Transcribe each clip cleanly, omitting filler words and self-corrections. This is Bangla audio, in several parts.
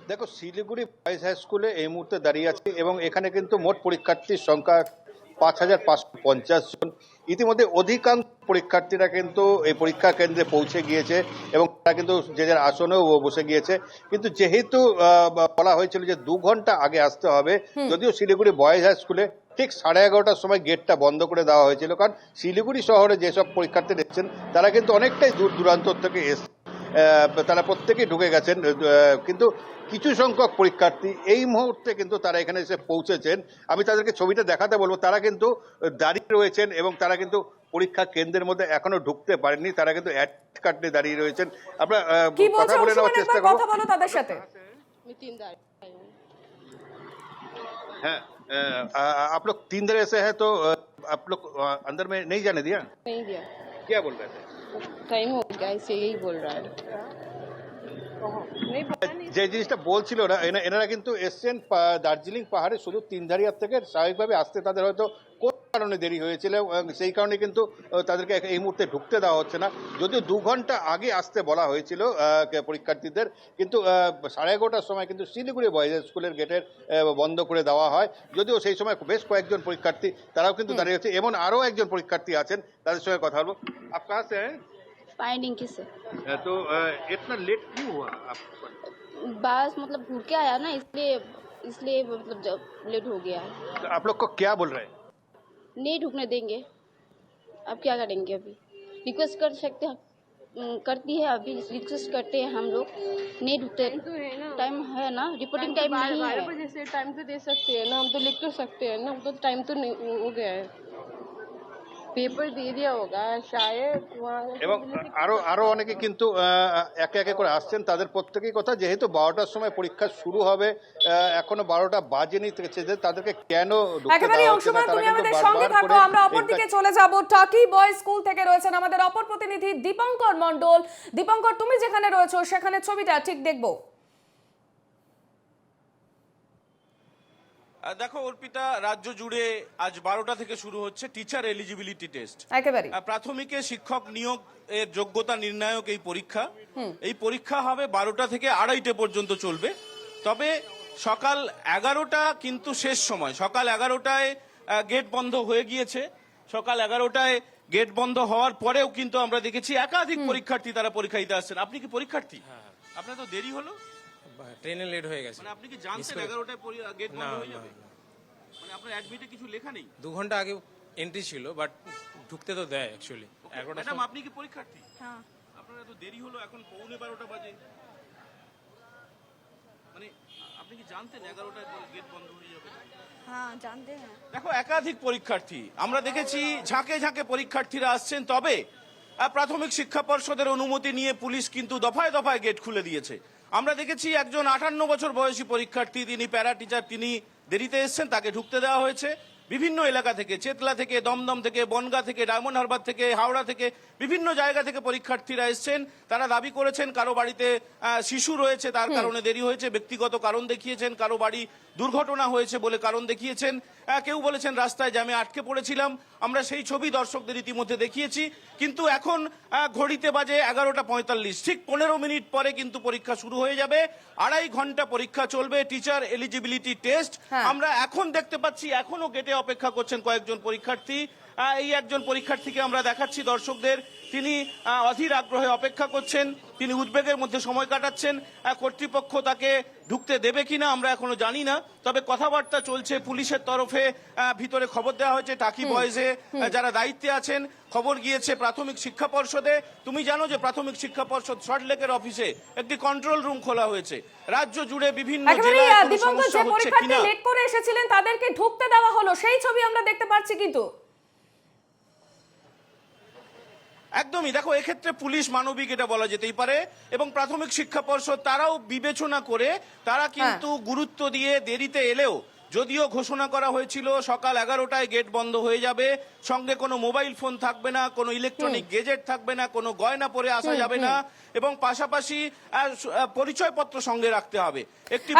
দেখো, শিলিগুড়ি বয়েজ হাই স্কুলে এই মুহূর্তে দাঁড়িয়ে আছে এবং এখানে কিন্তু মোট পরীক্ষার্থীর সংখ্যা 5,550 জন। ইতিমধ্যে অধিকাংশ পরীক্ষার্থীরা কিন্তু এই পরীক্ষা কেন্দ্রে পৌঁছে গিয়েছে এবং তারা কিন্তু যে যার আসনেও বসে গিয়েছে। কিন্তু যেহেতু বলা হয়েছিল যে 2 ঘন্টা আগে আসতে হবে, যদিও শিলিগুড়ি বয়েজ হাই স্কুলে ঠিক 11:30টার সময় গেটটা বন্ধ করে দেওয়া হয়েছিল, কারণ শিলিগুড়ি শহরে যেসব পরীক্ষার্থী এসেছেন তারা কিন্তু অনেকটাই দূর দূরান্ত থেকে এসে তারা প্রত্যেকেই ঢুকে গেছেন। কিন্তু কিছু সংখ্যক পরীক্ষার্থী এই মুহূর্তে কিন্তু তারা এখানে এসে পৌঁছেছেন। আমি তাদেরকে ছবিটা দেখাতে বলবো। তারা কিন্তু দাঁড়িয়ে রয়েছেন এবং তারা কিন্তু পরীক্ষা কেন্দ্রের মধ্যে এখনো ঢুকতে পারেননি। তারা কিন্তু অ্যাডমিট কার্ড নিয়ে দাঁড়িয়ে রয়েছেন। আমরা কথা বলে নেওয়ার চেষ্টা করবো। কথা বলো তাদের সাথে। हाँ, आप लोग 3 दिन ऐसे है तो आप लोग अंदर में नहीं जाने दिया? नहीं दिया। क्या बोल रहे थे? टाइम हो गया इसे यही बोल रहा है। যে জিনিসটা বলছিল না, এনারা কিন্তু এসছেন দার্জিলিং পাহাড়ে শুধু তিনধারিয়ার থেকে। স্বাভাবিকভাবে আসতে তাদের হয়তো কোন কারণে দেরি হয়েছিল, সেই কারণে কিন্তু তাদেরকে এই মুহূর্তে ঢুকতে দেওয়া হচ্ছে না। যদিও 2 ঘন্টা আগে আসতে বলা হয়েছিল পরীক্ষার্থীদের, কিন্তু 11:30টার সময় কিন্তু শিলিগুড়ি বয়েজ স্কুলের গেটের বন্ধ করে দেওয়া হয়। যদিও সেই সময় বেশ কয়েকজন পরীক্ষার্থী তারাও কিন্তু দাঁড়িয়ে আছে। এমন আরও একজন পরীক্ষার্থী আছেন, তাদের সঙ্গে কথা বলবো। আপ কাহা সে হ্যাঁ? पाइडिंग से तो इतना लेट क्यों हुआ आप? बस मतलब घूर के आया ना, इसलिए इसलिए मतलब जब लेट हो गया। तो आप लोग को क्या बोल रहे हैं? नहीं ढुकने देंगे। अब क्या करेंगे? अभी रिक्वेस्ट कर सकते हैं, करती है अभी रिक्वेस्ट करते हैं हम लोग। नहीं ढुकते। टाइम है ना, रिपोर्टिंग टाइम नहीं है। 12 बजे से टाइम तो दे सकते हैं ना, हम तो लिख तो सकते हैं ना। तो टाइम तो नहीं हो गया है, পেপার দিয়ে দেওয়া হোগা শায়দ। এবং আরো অনেকে কিন্তু একে একে করে আসছেন। তাদের প্রত্যেকেই কথা, যেহেতু 12টার সময় পরীক্ষা শুরু হবে, এখনো 12টা বাজেনি, তাদেরকে কেন একেবারে অংশমান তুমি আমাদের সঙ্গে থাকো। আমরা অপরদিকে চলে যাব। টাকি বয়েজ স্কুল থেকে রয়েছেন আমাদের অপর প্রতিনিধি দীপঙ্কর মণ্ডল। দীপঙ্কর, তুমি যেখানে রয়েছো সেখানে ছবিটা ঠিক দেখবো। দেখো অর্পিতা, রাজ্য জুড়ে আজ 12টা থেকে শুরু হচ্ছে টিচার এলিজিবিলিটি টেস্ট। একেবারে প্রাথমিকে শিক্ষক নিয়োগ এর যোগ্যতা নির্ণায়ক এই পরীক্ষা। এই পরীক্ষা হবে 12টা থেকে 2:30 পর্যন্ত চলবে। তবে সকাল 11টা কিন্তু শেষ সময়। সকাল 11টায় গেট বন্ধ হয়ে গিয়েছে। সকাল 11টায় গেট বন্ধ হওয়ার পরেও কিন্তু আমরা দেখেছি একাধিক পরীক্ষার্থী তারা পরীক্ষা দিতে আসছেন। আপনি কি পরীক্ষার্থী? আপনার তো দেরি হলো, ট্রেনে লেট হয়ে গেছে। মানে আপনি কি জানতেন 11টায় গেট বন্ধ হয়ে যাবে? মানে আপনার অ্যাডমিটে কিছু লেখা নেই? 2 ঘন্টা আগে এন্ট্রি ছিল, বাট ঢুকতে তো দেয় অ্যাকচুয়ালি। ম্যাডাম, আপনি কি পরীক্ষার্থী? হ্যাঁ। আপনার এত দেরি হলো, এখন 11:15 বাজে। মানে আপনি কি জানতেন 11টায় গেট বন্ধ হয়ে যাবে? হ্যাঁ, জানতে হ্যাঁ। দেখো একাধিক পরীক্ষার্থী আমরা দেখেছি, ঝাঁকে ঝাঁকে পরীক্ষার্থীরা আসছেন। তবে প্রাথমিক শিক্ষা পর্ষদের অনুমতি নিয়ে পুলিশ কিন্তু দফায় দফায় গেট খুলে দিয়েছে। আমরা দেখেছি একজন 58 বছর বয়সী পরীক্ষার্থী, তিনি প্যারা টিচার, তিনি দেরিতে এসেছেন, তাকে ঢুকতে দেওয়া হয়েছে। বিভিন্ন এলাকা থেকে, চেতলা থেকে, দমদম থেকে, বনগাঁ থেকে, ডায়মন্ড হারবার থেকে, হাওড়া থেকে, বিভিন্ন জায়গা থেকে পরীক্ষার্থীরা এসেছেন। তারা দাবি করেছেন কারো বাড়িতে শিশু রয়েছে, তার কারণে দেরি হয়েছে, ব্যক্তিগত কারণ দেখিয়েছেন, কারো বাড়ি দুর্ঘটনা হয়েছে বলে কারণ দেখিয়েছেন, কেউ বলেছেন রাস্তায় জ্যামে আটকে পড়েছিলাম। আমরা সেই ছবি দর্শকদের ইতিমধ্যে দেখিয়েছি। কিন্তু এখন ঘড়িতে বাজে 11:45, ঠিক 15 মিনিট পরে কিন্তু পরীক্ষা শুরু হয়ে যাবে। 2.5 ঘন্টা পরীক্ষা চলবে, টিচার এলিজিবিলিটি টেস্ট। আমরা এখন দেখতে পাচ্ছি এখনো গেটে অপেক্ষা করছেন কয়েকজন পরীক্ষার্থী। এই একজন পরীক্ষার্থীকে আমরা দেখাচ্ছি দর্শকদের, তিনি অধীর আগ্রহে অপেক্ষা করছেন, তিনি উদ্বেগের মধ্যে সময় কাটাচ্ছেন। কর্তৃপক্ষ তাকে ঢুকতে দেবে কিনা আমরা এখনো জানি না। তবে কথাবার্তা চলছে পুলিশের তরফে। ভিতরে খবর দেওয়া হয়েছে টাকি বয়েজে যারা দায়িত্বে আছেন, খবর গিয়েছে প্রাথমিক শিক্ষা পর্ষদে। তুমি জানো যে প্রাথমিক শিক্ষা পর্ষদ সল্টলেকের অফিসে একটি কন্ট্রোল রুম খোলা হয়েছে। রাজ্য জুড়ে বিভিন্ন জেলায় সমস্যা হচ্ছে কিনা, লেট করে এসেছিলেন তাদেরকে ঢুকতে দেওয়া হলো, সেই ছবি আমরা দেখতে পাচ্ছি। কিন্তু একদমই, দেখো এক্ষেত্রে পুলিশ মানবিক এটা বলা যেতেই পারে, এবং প্রাথমিক শিক্ষা পর্ষদ তারাও বিবেচনা করে তারা কিন্তু গুরুত্ব দিয়ে দেরিতে এলেও, যদিও ঘোষণা করা হয়েছিল সকাল 11টায় গেট বন্ধ হয়ে যাবে, সঙ্গে কোনো মোবাইল ফোন থাকবে না, কোনো ইলেকট্রনিক গেজেট থাকবে না, কোনো গয়না পরে আসা যাবে না, এবং পাশাপাশি পরিচয়পত্র সঙ্গে রাখতে হবে। একটি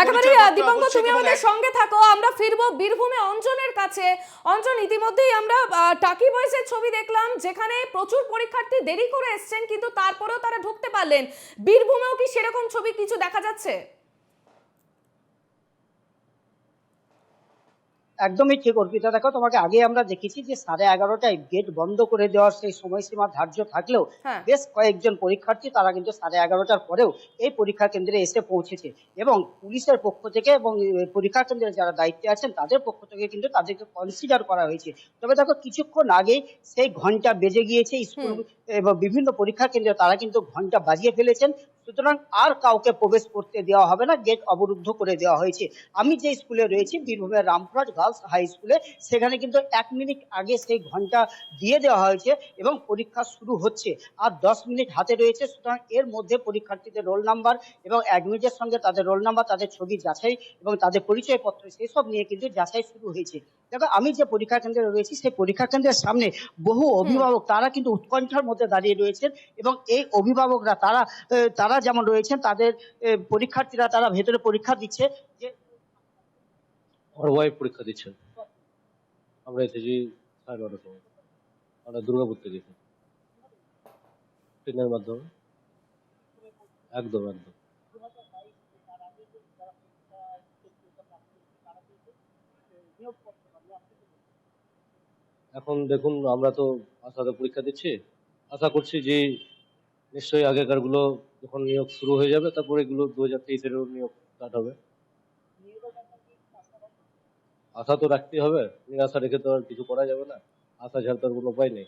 দীপঙ্কর, তুমি আমাদের সঙ্গে থাকো। আমরা ফিরবো বীরভূমে অঞ্জনের কাছে। অঞ্জন, ইতিমধ্যেই আমরা টাকি বয়েজের ছবি দেখলাম, যেখানে প্রচুর পরীক্ষার্থী দেরি করে এসছেন, কিন্তু তারপরেও তারা ঢুকতে পারলেন। বীরভূমেও কি সেরকম ছবি কিছু দেখা যাচ্ছে? একদমই ঠিক অর্পিতা, দেখো তোমাকে আগে আমরা দেখেছি যে 11:30টায় গেট বন্ধ করে দেওয়ার সেই সময়সীমা ধার্য থাকলেও হ্যাঁ। বেশ কয়েকজন পরীক্ষার্থী তারা কিন্তু 11:30টার পরেও এই পরীক্ষা কেন্দ্রে এসে পৌঁছেছে এবং পুলিশের পক্ষ থেকে এবং পরীক্ষা কেন্দ্রে যারা দায়িত্বে আছেন তাদের পক্ষ থেকে কিন্তু তাদেরকে কনসিডার করা হয়েছে। তবে দেখো কিছুক্ষণ আগেই সেই ঘন্টা বেজে গিয়েছে স্কুল এবং বিভিন্ন পরীক্ষা কেন্দ্রে তারা কিন্তু ঘন্টা বাজিয়ে ফেলেছেন, সুতরাং আর কাউকে প্রবেশ করতে দেওয়া হবে না, গেট অবরুদ্ধ করে দেওয়া হয়েছে। আমি যে স্কুলে রয়েছি বীরভূমের রামপুরহাট গার্লস হাই স্কুলে, সেখানে কিন্তু 1 মিনিট আগে সেই ঘন্টা দিয়ে দেওয়া হয়েছে এবং পরীক্ষা শুরু হচ্ছে, আর 10 মিনিট হাতে রয়েছে। সুতরাং এর মধ্যে পরীক্ষার্থীদের রোল নাম্বার এবং অ্যাডমিটের সঙ্গে তাদের রোল নাম্বার, তাদের ছবি যাচাই এবং তাদের পরিচয়পত্র সেসব নিয়ে কিন্তু যাচাই শুরু হয়েছে। দেখো আমি যে পরীক্ষা কেন্দ্রে রয়েছি সেই পরীক্ষা কেন্দ্রের সামনে বহু অভিভাবক তারা কিন্তু উৎকণ্ঠার মধ্যে দাঁড়িয়ে রয়েছেন এবং এই অভিভাবকরা তারা যেমন রয়েছেন তাদের পরীক্ষার্থীরা তারা ভেতরে পরীক্ষা দিচ্ছে যে আমার ওয়াইফ পরীক্ষা দিচ্ছেন। আমরা এসেছি 12:30 সময়, আমরা দুর্গাপুর থেকে এসেছি ট্রেনের মাধ্যমে। একদম একদম এখন দেখুন, আমরা তো আশাতে পরীক্ষা দিচ্ছি, আশা করছি যে নিশ্চয়ই আগেকার গুলো যখন নিয়োগ শুরু হয়ে যাবে তারপরে এগুলো 2023-এরও নিয়োগ স্টার্ট হবে। আশা তো রাখতেই হবে, নিরাশা রেখে তো আর কিছু করা যাবে না, আশা ছাড়া তো আর কোনো উপায় নেই।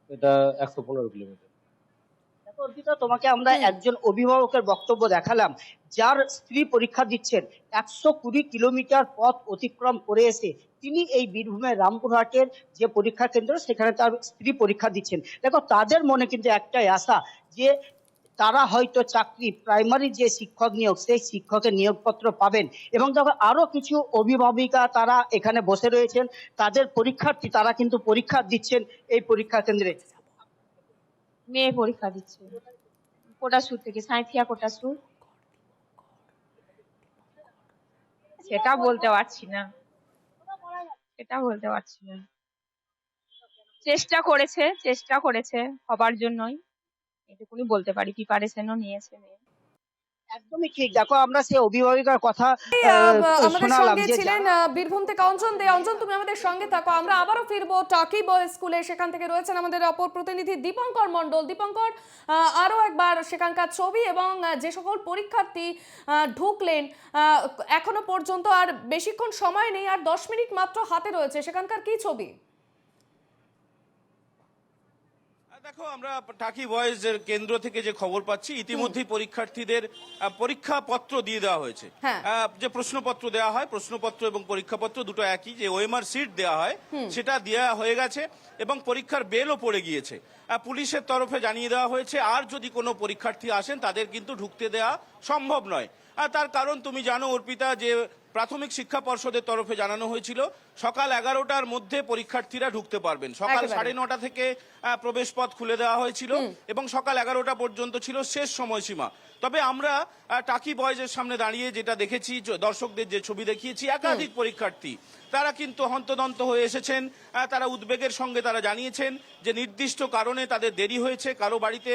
এটা 115 কিলোমিটার। দেখো অর্পিতা, তোমাকে আমরা একজন অভিভাবকের বক্তব্য দেখালাম যার স্ত্রী পরীক্ষা দিচ্ছেন 120 কিলোমিটার পথ অতিক্রম করে এসে তিনি এই বীরভূমের রামপুরহাটের যে পরীক্ষা কেন্দ্র সেখানে তার স্ত্রী পরীক্ষা দিচ্ছেন। দেখো তাদের মনে কিন্তু একটাই আশা যে তারা হয়তো চাকরি প্রাইমারি যে শিক্ষক নিয়োগ সেই শিক্ষকের নিয়োগপত্র পাবেন। এবং দেখো আরো কিছু অভিভাবিকা তারা এখানে বসে রয়েছেন, তাদের পরীক্ষার্থী তারা কিন্তু পরীক্ষা দিচ্ছেন এই পরীক্ষা কেন্দ্রে। মেয়ে পরীক্ষা দিচ্ছে কোটাসুর থেকে, সাঁইথিয়া কোটাসুর। সেটা বলতে পারছি না, চেষ্টা করেছে হবার জন্যই, এটুকুনি বলতে পারি। প্রিপারেশনও নিয়েছে মেয়ে। একদমই ঠিক, দেখো আমরা সেই অভিভাবিকার কথা আমাদের শোনালাম সঙ্গে যে ছিলেন বীরভূম থেকে অঞ্জন দে। অঞ্জন, তুমি আমাদের সঙ্গে থাকো, আমরা আবারও ফিরবো টাকি বয় স্কুলে। সেখান থেকে রয়েছেন আমাদের অপর প্রতিনিধি দীপঙ্কর মণ্ডল। দীপঙ্কর, আরো একবার সেখানকার ছবি এবং যে সকল পরীক্ষার্থী ঢুকলেন, এখনো পর্যন্ত আর বেশিক্ষণ সময় নেই, আর 10 মিনিট মাত্র হাতে রয়েছে, সেখানকার কি ছবি? দেখো, আমরা টাকি বয়েজ এর কেন্দ্র থেকে যে খবর পাচ্ছি ইতিমধ্যেই পরীক্ষার্থীদের পরীক্ষা পত্র দিয়ে দেওয়া হয়েছে। হ্যাঁ। যে প্রশ্নপত্র দেওয়া হয়, প্রশ্নপত্র এবং পরীক্ষাপত্র দুটো একই, যে ওএমআর সিট দেওয়া হয় সেটা দেওয়া হয়ে গেছে এবং পরীক্ষার বেলও পড়ে গিয়েছে। পুলিশের তরফে জানিয়ে দেওয়া হয়েছে আর যদি কোনো পরীক্ষার্থী আসেন তাদের কিন্তু ঢুকতে দেওয়া সম্ভব নয়। তার কারণ তুমি জানো অর্পিতা, যে প্রাথমিক শিক্ষা পর্ষদের তরফে জানানো হয়েছিল সকাল 11টার মধ্যে পরীক্ষার্থীরা ঢুকতে পারবেন। সকাল 9:30 থেকে প্রবেশ পথ খুলে দেওয়া হয়েছিল এবং সকাল 11টা পর্যন্ত ছিল শেষ সময়সীমা। তবে আমরা টাকি বয়েজের সামনে দাঁড়িয়ে যেটা দেখেছি, দর্শকদের যে ছবি দেখিয়েছি, একাধিক পরীক্ষার্থী তারা কিন্তু হন্তদন্ত হয়ে এসেছেন। তারা উদ্বেগের সঙ্গে তারা জানিয়েছেন যে নির্দিষ্ট কারণে তাদের দেরি হয়েছে। কারো বাড়িতে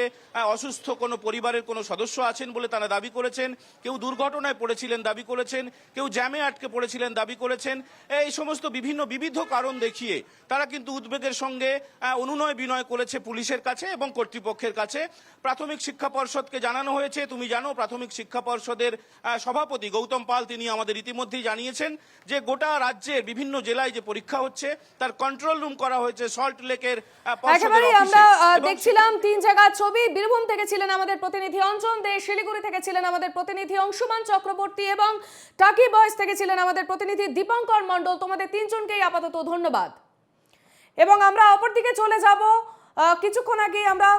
অসুস্থ কোনো পরিবারের কোনো সদস্য আছেন বলে তারা দাবি করেছেন, কেউ দুর্ঘটনায় পড়েছিলেন দাবি করেছেন, কেউ জ্যামে আটকে পড়েছিলেন দাবি করেছেন। এই সমস্ত বিবিধ কারণ দেখিয়ে তারা কিন্তু উদ্বেগের সঙ্গে অনুনয় বিনয় করেছে পুলিশের কাছে এবং কর্তৃপক্ষের কাছে। প্রাথমিক শিক্ষা পর্ষদকে জানানো হয়েছে। তুমি জানো প্রাথমিক শিক্ষা পর্ষদের সভাপতি গৌতম পাল তিনি আমাদের ইতিমধ্যেই জানিয়েছেন যে গোটা রাজ্যের বিভিন্ন জেলায় যে পরীক্ষা হচ্ছে তার কন্ট্রোল রুম করা হয়েছে সল্ট লেকের একেবারে আমরা দেখছিলাম 3 জায়গার ছবি। বীরভূম থেকে ছিলেন আমাদের প্রতিনিধি অঞ্জন দে, শিলিগুড়ি থেকে ছিলেন আমাদের প্রতিনিধি অংশুমান চক্রবর্তী এবং টাকি বয়েজ থেকে ছিলেন আমাদের প্রতিনিধি দীপঙ্কর মণ্ডল। তোমাদের তিনজনকেই আপাতত ধন্যবাদ। এবং আমরা অপরদিকে চলে যাব। কিছুক্ষণ আগে আমরা